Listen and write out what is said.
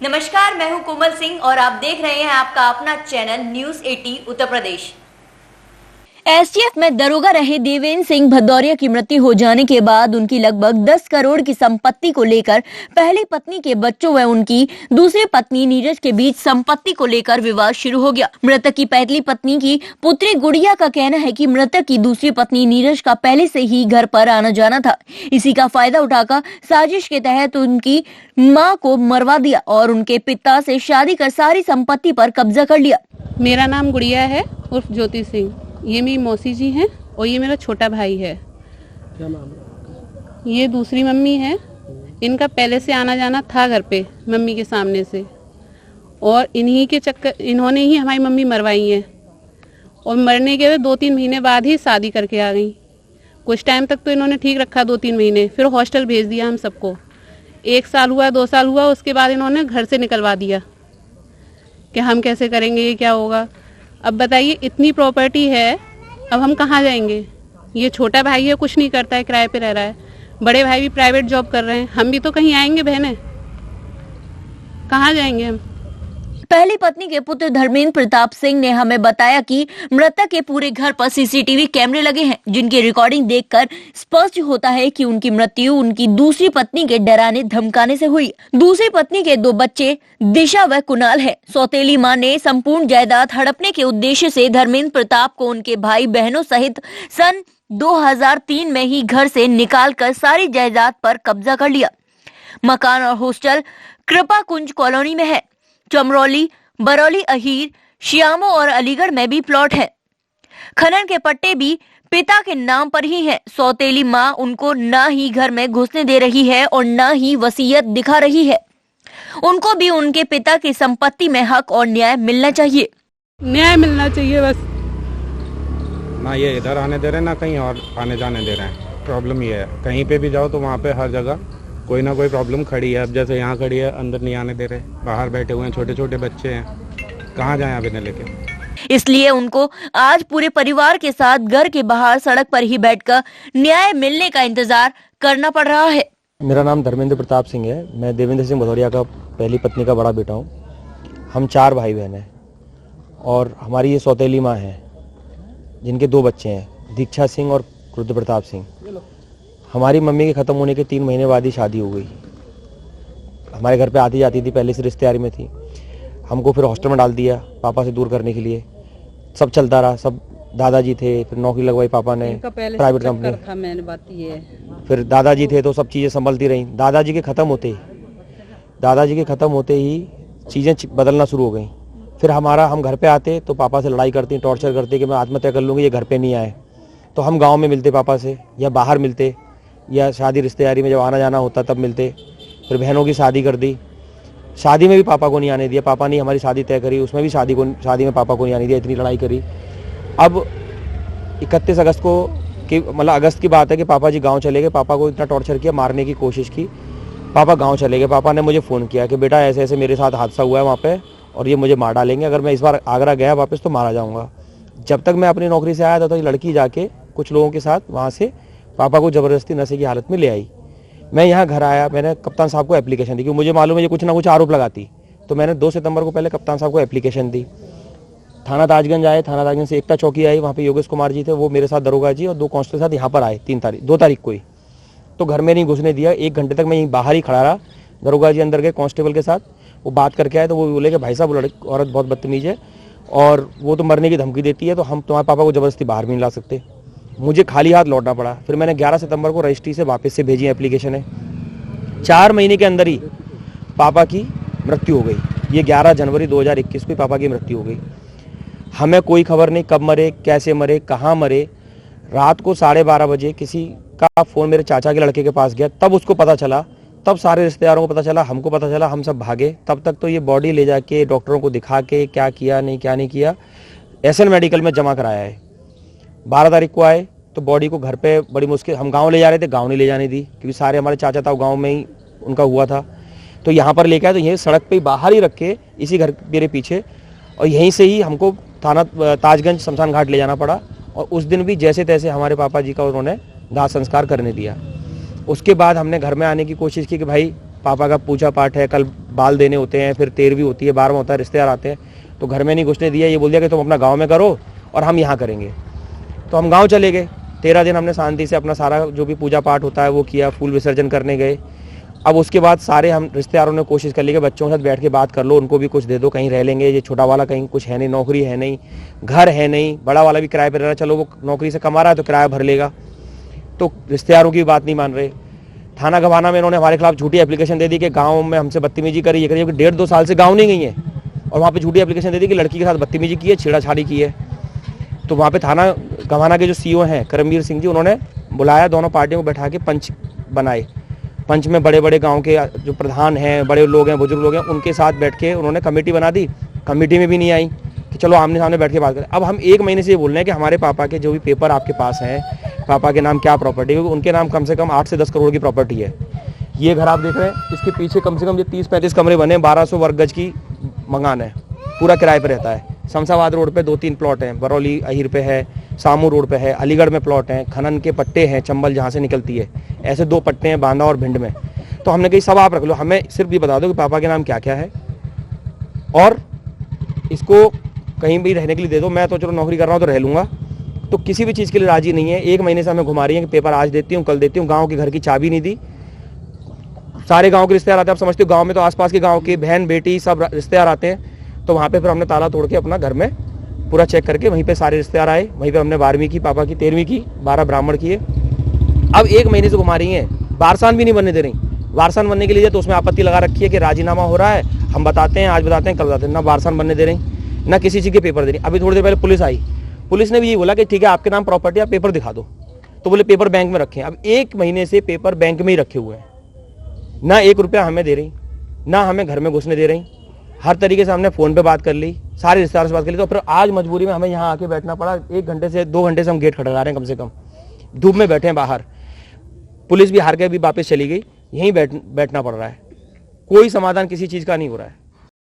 नमस्कार, मैं हूं कोमल सिंह और आप देख रहे हैं आपका अपना channel news 80 Uttar Pradesh. STF में दरोगा रहे देवेंद्र सिंह भदौरिया की मृत्यु हो जाने के बाद उनकी लगभग 10 करोड़ की संपत्ति को लेकर पहली पत्नी के बच्चों व उनकी दूसरी पत्नी नीरज के बीच संपत्ति को लेकर विवाद शुरू हो गया। मृतक की पहली पत्नी की पुत्री गुड़िया का कहना है कि मृतक की दूसरी पत्नी नीरज का पहले से ही घर पर आना जाना था। इसी का फायदा उठाकर साजिश के तहत उनकी मां को मरवा दिया और उनके पिता से शादी कर सारी संपत्ति पर कब्जा कर लिया। मेरा नाम गुड़िया है उर्फ ज्योति सिंह। ये मेरी मौसी जी हैं और ये मेरा छोटा भाई है। क्या नाम है? ये दूसरी मम्मी है। इनका पहले से आना जाना था घर पे मम्मी के सामने से, और इन्हीं के चक्कर इन्होंने ही हमारी मम्मी मरवाई है। और मरने के 2-3 महीने बाद ही शादी करके आ गई। कुछ टाइम तक तो इन्होंने ठीक रखा, 2-3 महीने, फिर हॉस्टल भेज दिया हम सबको। 1 साल हुआ, 2 साल हुआ, उसके बाद इन्होंने घर से निकलवा दिया कि हम कैसे करेंगे, ये क्या होगा। अब बताइए, इतनी प्रॉपर्टी है, अब हम कहाँ जाएंगे। ये छोटा भाई है, कुछ नहीं करता है, किराए पे रह रहा है। बड़े भाई भी प्राइवेट जॉब कर रहे हैं, हम भी तो कहीं आएंगे बहने, कहाँ जाएंगे हम। पहली पत्नी के पुत्र धर्मेंद्र प्रताप सिंह ने हमें बताया कि मृतक के पूरे घर पर सीसीटीवी कैमरे लगे हैं, जिनकी रिकॉर्डिंग देखकर स्पष्ट होता है कि उनकी मृत्यु उनकी दूसरी पत्नी के डराने धमकाने से हुई। दूसरी पत्नी के 2 बच्चे दिशा व कुणाल है। सौतेली मां ने संपूर्ण जायदाद हड़पने के उद्देश्य से धर्मेंद्र प्रताप को उनके भाई बहनों सहित सन 2003 में ही घर से निकालकर सारी जायदाद पर कब्जा कर लिया। मकान और हॉस्टल कृपा कुंज कॉलोनी में है। चमरौली, बरौली, अहीर, श्यामो और अलीगढ़ में भी प्लॉट है। खनन के पट्टे भी पिता के नाम पर ही हैं। सौतेली मां उनको ना ही घर में घुसने दे रही है और ना ही वसीयत दिखा रही है। उनको भी उनके पिता की संपत्ति में हक और न्याय मिलना चाहिए। न्याय मिलना चाहिए बस। ना ये इधर आने दे रहे हैं, ना कहीं और आने जाने दे रहे हैं। प्रॉब्लम ये है, कहीं पे भी जाओ तो वहाँ पे हर जगह कोई ना कोई प्रॉब्लम खड़ी है। अब जैसे यहाँ खड़ी है, अंदर नहीं आने दे रहे, बाहर बैठे हुए हैं, छोटे छोटे बच्चे हैं, कहाँ जाएं अब इन्हें लेके। इसलिए उनको आज पूरे परिवार के साथ घर के बाहर सड़क पर ही बैठकर न्याय मिलने का इंतजार करना पड़ रहा है। मेरा नाम धर्मेंद्र प्रताप सिंह है। मैं देवेंद्र सिंह भदौरिया का पहली पत्नी का बड़ा बेटा हूँ। हम 4 भाई बहन हैं और हमारी ये सौतेली माँ है, जिनके 2 बच्चे हैं, दीक्षा सिंह और रुद्र प्रताप सिंह। हमारी मम्मी के ख़त्म होने के 3 महीने बाद ही शादी हो गई। हमारे घर पे आती जाती थी, पहले से रिश्तेदारी में थी। हमको फिर हॉस्टल में डाल दिया पापा से दूर करने के लिए। सब चलता रहा, सब दादाजी थे, फिर नौकरी लगवाई पापा ने प्राइवेट कंपनी। मैंने बात ये फिर दादाजी थे तो सब चीज़ें संभलती रहीं। दादाजी के ख़त्म होते ही चीज़ें बदलना शुरू हो गई। फिर हम घर पे आते तो पापा से लड़ाई करती, टॉर्चर करते कि मैं आत्महत्या कर लूँगी, ये घर पे नहीं आए। तो हम गाँव में मिलते पापा से, या बाहर मिलते, या शादी रिश्तेदारी में जब आना जाना होता तब मिलते। फिर बहनों की शादी कर दी, शादी में भी पापा को नहीं आने दिया। पापा ने हमारी शादी तय करी, उसमें भी शादी में पापा को नहीं आने दिया। इतनी लड़ाई करी। अब 31 अगस्त को मतलब अगस्त की बात है कि पापा जी गांव चले गए। पापा को इतना टॉर्चर किया, मारने की कोशिश की। पापा गांव चले गए। पापा ने मुझे फ़ोन किया कि बेटा ऐसे ऐसे मेरे साथ हादसा हुआ है वहाँ पे और ये मुझे मार डालेंगे, अगर मैं इस बार आगरा गया वापस तो मारा जाऊँगा। जब तक मैं अपनी नौकरी से आया था तो ये लड़की जाके कुछ लोगों के साथ वहाँ से पापा को ज़बरदस्ती नशे की हालत में ले आई। मैं यहाँ घर आया, मैंने कप्तान साहब को एप्लीकेशन दी, क्योंकि मुझे मालूम है ये कुछ ना कुछ आरोप लगाती। तो मैंने 2 सितंबर को पहले कप्तान साहब को एप्लीकेशन दी। थाना ताजगंज आए, थाना ताजगंज से एकता चौकी आई, वहाँ पे योगेश कुमार जी थे, वो मेरे साथ दरोगा जी और 2 कांस्टेबल के साथ यहाँ पर आए 2 तारीख को ही। तो घर में नहीं घुसने दिया। 1 घंटे तक मैं यहीं बाहर ही खड़ा रहा। दरोगा जी अंदर गए कांस्टेबल के साथ, वो बात करके आए तो वो बोले कि भाई साहब वो लड़की औरत बहुत बदतमीज है और वो तो मरने की धमकी देती है, तो हम तुम्हारे पापा को ज़बरदस्ती बाहर भी नहीं ला सकते। मुझे खाली हाथ लौटना पड़ा। फिर मैंने 11 सितंबर को रजिस्ट्री से वापस से भेजी एप्लीकेशन है। 4 महीने के अंदर ही पापा की मृत्यु हो गई। ये 11 जनवरी 2021 को पापा की मृत्यु हो गई। हमें कोई खबर नहीं कब मरे, कैसे मरे, कहाँ मरे। रात को 12:30 बजे किसी का फ़ोन मेरे चाचा के लड़के के पास गया, तब उसको पता चला, तब सारे रिश्तेदारों को पता चला, हमको पता चला, हम सब भागे। तब तक तो ये बॉडी ले जाके डॉक्टरों को दिखा के क्या किया नहीं किया एसएन मेडिकल में जमा कराया है। 12 तारीख को आए तो बॉडी को घर पे बड़ी मुश्किल, हम गांव ले जा रहे थे, गांव नहीं ले जाने दी क्योंकि सारे हमारे चाचा था गांव में ही उनका हुआ था। तो यहाँ पर लेके आए तो यही सड़क पे बाहर ही रखे, इसी घर मेरे पीछे, और यहीं से ही हमको थाना ताजगंज शमशान घाट ले जाना पड़ा। और उस दिन भी जैसे तैसे हमारे पापा जी का उन्होंने दाह संस्कार करने दिया। उसके बाद हमने घर में आने की कोशिश की कि भाई पापा का पूजा पाठ है, कल बाल देने होते हैं, फिर 13वीं होती है, 12वां होता है, रिश्तेदार आते हैं, तो घर में नहीं घुसने दिया। ये बोल दिया कि तुम अपना गाँव में करो और हम यहाँ करेंगे। तो हम गाँव चले गए। 13 दिन हमने शांति से अपना सारा जो भी पूजा पाठ होता है वो किया, फूल विसर्जन करने गए। अब उसके बाद सारे हम रिश्तेदारों ने कोशिश कर ली कि बच्चों के साथ बैठ के बात कर लो, उनको भी कुछ दे दो, कहीं रह लेंगे। ये छोटा वाला कहीं कुछ है नहीं, नौकरी है नहीं, घर है नहीं, बड़ा वाला भी किराए पर रह रहा, चलो वो नौकरी से कमा रहा है तो किराया भर लेगा। तो रिश्तेदारों की बात नहीं मान रहे। थाना गवाना में इन्होंने हमारे खिलाफ झूठी एप्लीकेशन दे दी कि गाँव में हमसे बदतमीजी करी, ये करी। 1.5-2 साल से गाँव नहीं गई है और वहाँ पर झूठी एप्लीकेशन दे दी कि लड़की के साथ बदतमीजी की है, छेड़ाछाड़ी की है। तो वहाँ पे थाना गवाना के जो सीओ हैं करमवीर सिंह जी, उन्होंने बुलाया, दोनों पार्टियों को बैठा के पंच बनाए। पंच में बड़े बड़े गांव के जो प्रधान हैं, बड़े लोग हैं, बुजुर्ग लोग हैं, उनके साथ बैठ के उन्होंने कमेटी बना दी। कमेटी में भी नहीं आई कि चलो आमने सामने बैठ के बात करें। अब हम 1 महीने से ये बोल रहे हैं कि हमारे पापा के जो भी पेपर आपके पास हैं, पापा के नाम क्या प्रॉपर्टी है, उनके नाम कम से कम 8 से 10 करोड़ की प्रॉपर्टी है। ये घर आप देख रहे हैं, इसके पीछे कम से कम ये 30-35 कमरे बने, 1200 वर्ग गज की मकान है, पूरा किराए पर रहता है। शमशाबाद रोड पे 2-3 प्लॉट हैं, बरौली अहीर पे है, सामू रोड पे है, अलीगढ़ में प्लॉट हैं, खनन के पट्टे हैं, चंबल जहाँ से निकलती है, ऐसे 2 पट्टे हैं बांदा और भिंड में। तो हमने कही सब आप रख लो, हमें सिर्फ ये बता दो कि पापा के नाम क्या क्या है और इसको कहीं भी रहने के लिए दे दो। मैं तो चलो नौकरी कर रहा हूँ तो रह लूँगा। तो किसी भी चीज़ के लिए राजी नहीं है। 1 महीने से हमें घुमा रही है कि पेपर आज देती हूँ, कल देती हूँ। गाँव के घर की चाबी नहीं दी। सारे गाँव के रिश्तेदार आते हैं, आप समझते हो गाँव में तो आसपास के गाँव के बहन बेटी सब रिश्तेदार आते हैं। तो वहाँ पे फिर हमने ताला तोड़ के अपना घर में पूरा चेक करके वहीं पे सारे रिश्तेदार आए। वहीं पे हमने 12वीं की, पापा की 13वीं की, 12 ब्राह्मण किए। अब 1 महीने से घुमा रही हैं, वारसान भी नहीं बनने दे रही। वारसान बनने के लिए तो उसमें आपत्ति लगा रखी है कि राजीनामा हो रहा है, हम बताते हैं, आज बताते हैं, कल बताते हैं। ना वारसान बनने दे रही, ना किसी चीज़ के पेपर दे रही। अभी थोड़ी देर पहले पुलिस आई, पुलिस ने भी ये बोला कि ठीक है आपके नाम प्रॉपर्टी, आप पेपर दिखा दो। तो बोले पेपर बैंक में रखें। अब 1 महीने से पेपर बैंक में ही रखे हुए हैं, ना 1 रुपया हमें दे रही, ना हमें घर में घुसने दे रही। हर तरीके से हमने फ़ोन पे बात कर ली, सारे रिश्तेदारों से बात कर ली। तो फिर आज मजबूरी में हमें यहाँ आके बैठना पड़ा। 1 घंटे से 2 घंटे से हम गेट खटखटा रहे हैं, कम से कम धूप में बैठे हैं बाहर। पुलिस भी हार के भी वापस चली गई, यहीं बैठना पड़ रहा है। कोई समाधान किसी चीज़ का नहीं हो रहा है।